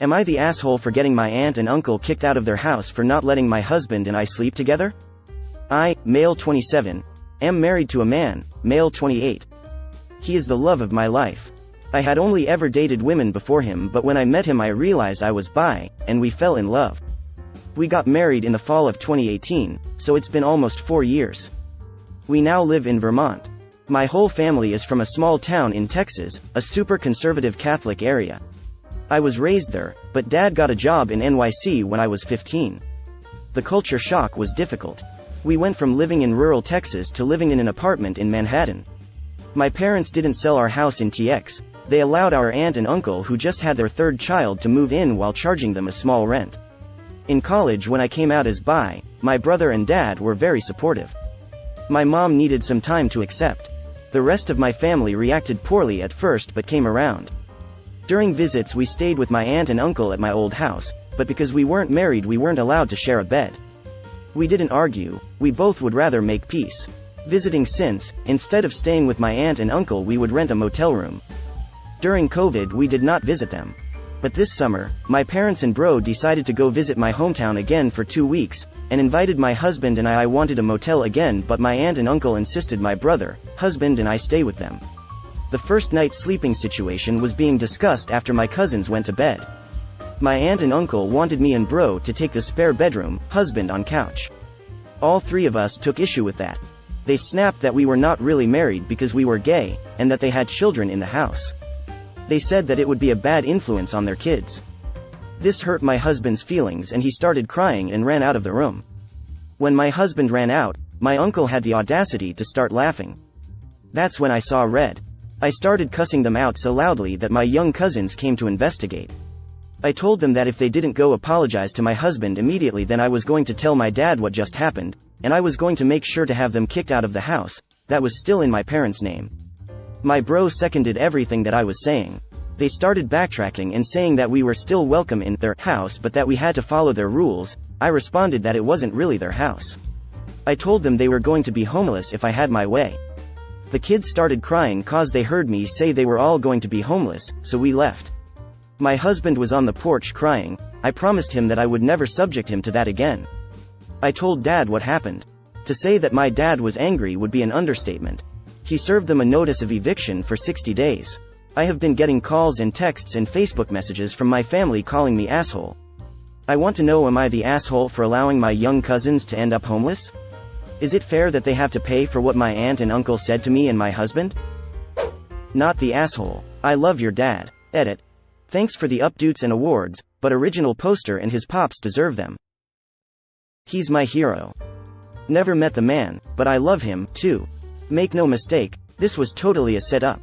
Am I the asshole for getting my aunt and uncle kicked out of their house for not letting my husband and I sleep together? I, male 27, am married to a man, male 28. He is the love of my life. I had only ever dated women before him, but when I met him I realized I was bi, and we fell in love. We got married in the fall of 2018, so it's been almost 4 years. We now live in Vermont. My whole family is from a small town in Texas, a super conservative Catholic area. I was raised there, but Dad got a job in NYC when I was 15. The culture shock was difficult. We went from living in rural Texas to living in an apartment in Manhattan. My parents didn't sell our house in TX. They allowed our aunt and uncle who just had their third child to move in while charging them a small rent. In college, when I came out as bi, my brother and dad were very supportive. My mom needed some time to accept. The rest of my family reacted poorly at first but came around. During visits we stayed with my aunt and uncle at my old house, but because we weren't married we weren't allowed to share a bed. We didn't argue, we both would rather make peace. Visiting since, instead of staying with my aunt and uncle we would rent a motel room. During COVID we did not visit them. But this summer, my parents and bro decided to go visit my hometown again for 2 weeks, and invited my husband and I wanted a motel again, but my aunt and uncle insisted my brother, husband and I stay with them. The first night sleeping situation was being discussed after my cousins went to bed. My aunt and uncle wanted me and bro to take the spare bedroom, husband on couch. All three of us took issue with that. They snapped that we were not really married because we were gay, and that they had children in the house. They said that it would be a bad influence on their kids. This hurt my husband's feelings and he started crying and ran out of the room. When my husband ran out, my uncle had the audacity to start laughing. That's when I saw red. I started cussing them out so loudly that my young cousins came to investigate. I told them that if they didn't go apologize to my husband immediately then I was going to tell my dad what just happened, and I was going to make sure to have them kicked out of the house, that was still in my parents' name. My bro seconded everything that I was saying. They started backtracking and saying that we were still welcome in their house but that we had to follow their rules. I responded that it wasn't really their house. I told them they were going to be homeless if I had my way. The kids started crying cause they heard me say they were all going to be homeless, so we left. My husband was on the porch crying. I promised him that I would never subject him to that again. I told Dad what happened. To say that my dad was angry would be an understatement. He served them a notice of eviction for 60 days. I have been getting calls and texts and Facebook messages from my family calling me asshole. I want to know, am I the asshole for allowing my young cousins to end up homeless? Is it fair that they have to pay for what my aunt and uncle said to me and my husband? Not the asshole. I love your dad. Edit. Thanks for the updates and awards, but original poster and his pops deserve them. He's my hero. Never met the man, but I love him, too. Make no mistake, this was totally a setup.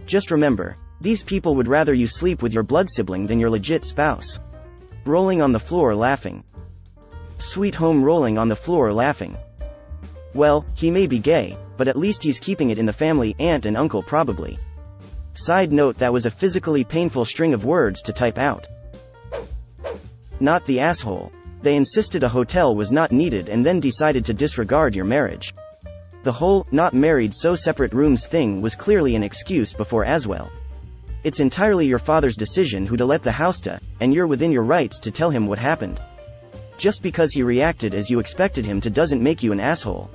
Just remember, these people would rather you sleep with your blood sibling than your legit spouse. Rolling on the floor laughing. Sweet home rolling on the floor laughing. Well, he may be gay, but at least he's keeping it in the family, aunt and uncle probably. Side note, that was a physically painful string of words to type out. Not the asshole. They insisted a hotel was not needed and then decided to disregard your marriage. The whole, not married so separate rooms thing was clearly an excuse before as well. It's entirely your father's decision who to let the house to, and you're within your rights to tell him what happened. Just because he reacted as you expected him to doesn't make you an asshole.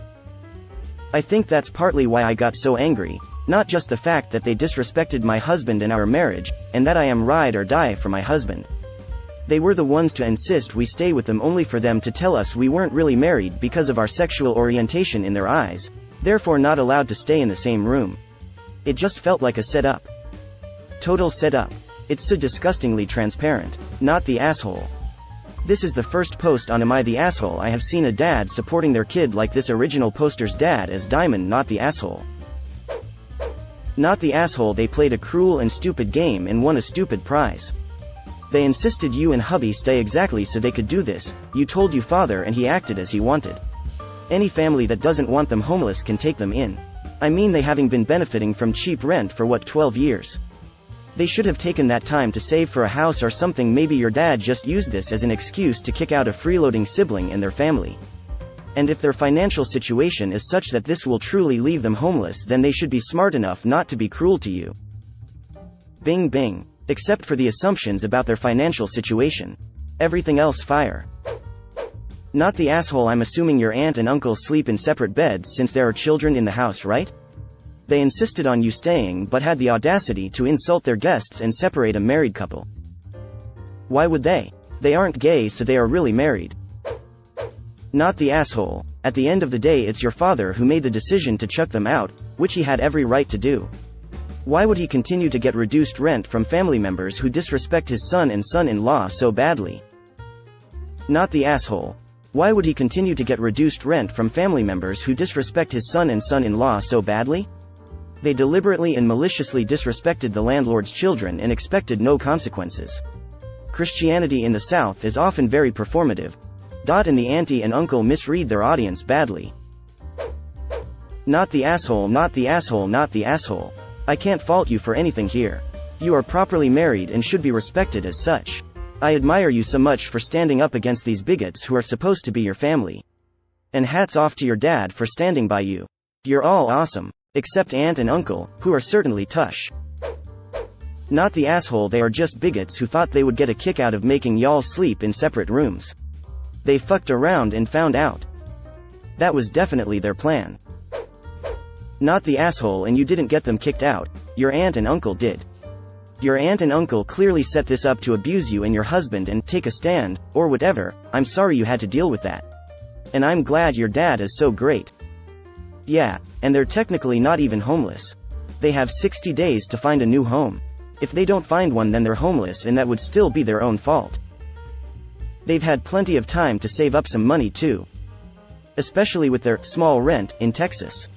I think that's partly why I got so angry, not just the fact that they disrespected my husband and our marriage, and that I am ride or die for my husband. They were the ones to insist we stay with them only for them to tell us we weren't really married because of our sexual orientation in their eyes, therefore not allowed to stay in the same room. It just felt like a setup. Total setup. It's so disgustingly transparent. Not the asshole. This is the first post on Am I the Asshole I have seen a dad supporting their kid like this. Original poster's dad as Diamond. Not the asshole. Not the asshole. They played a cruel and stupid game and won a stupid prize. They insisted you and hubby stay exactly so they could do this. You told your father and he acted as he wanted. Any family that doesn't want them homeless can take them in. I mean, they having been benefiting from cheap rent for what, 12 years? They should have taken that time to save for a house or something. Maybe your dad just used this as an excuse to kick out a freeloading sibling and their family. And if their financial situation is such that this will truly leave them homeless, then they should be smart enough not to be cruel to you. Bing bing. Except for the assumptions about their financial situation. Everything else fire. Not the asshole. I'm assuming your aunt and uncle sleep in separate beds since there are children in the house, right? They insisted on you staying but had the audacity to insult their guests and separate a married couple. Why would they? They aren't gay, so they are really married. Not the asshole. At the end of the day, it's your father who made the decision to chuck them out, which he had every right to do. Why would he continue to get reduced rent from family members who disrespect his son and son-in-law so badly? Not the asshole. Why would he continue to get reduced rent from family members who disrespect his son and son-in-law so badly? They deliberately and maliciously disrespected the landlord's children and expected no consequences. Christianity in the South is often very performative. And the auntie and uncle misread their audience badly. Not the asshole. Not the asshole. Not the asshole. I can't fault you for anything here. You are properly married and should be respected as such. I admire you so much for standing up against these bigots who are supposed to be your family. And hats off to your dad for standing by you. You're all awesome. Except aunt and uncle, who are certainly tush. Not the asshole. They are just bigots who thought they would get a kick out of making y'all sleep in separate rooms. They fucked around and found out. That was definitely their plan. Not the asshole. And you didn't get them kicked out, your aunt and uncle did. Your aunt and uncle clearly set this up to abuse you and your husband and take a stand, or whatever. I'm sorry you had to deal with that. And I'm glad your dad is so great. Yeah, and they're technically not even homeless. They have 60 days to find a new home. If they don't find one, then they're homeless, and that would still be their own fault. They've had plenty of time to save up some money too. Especially with their small rent in Texas.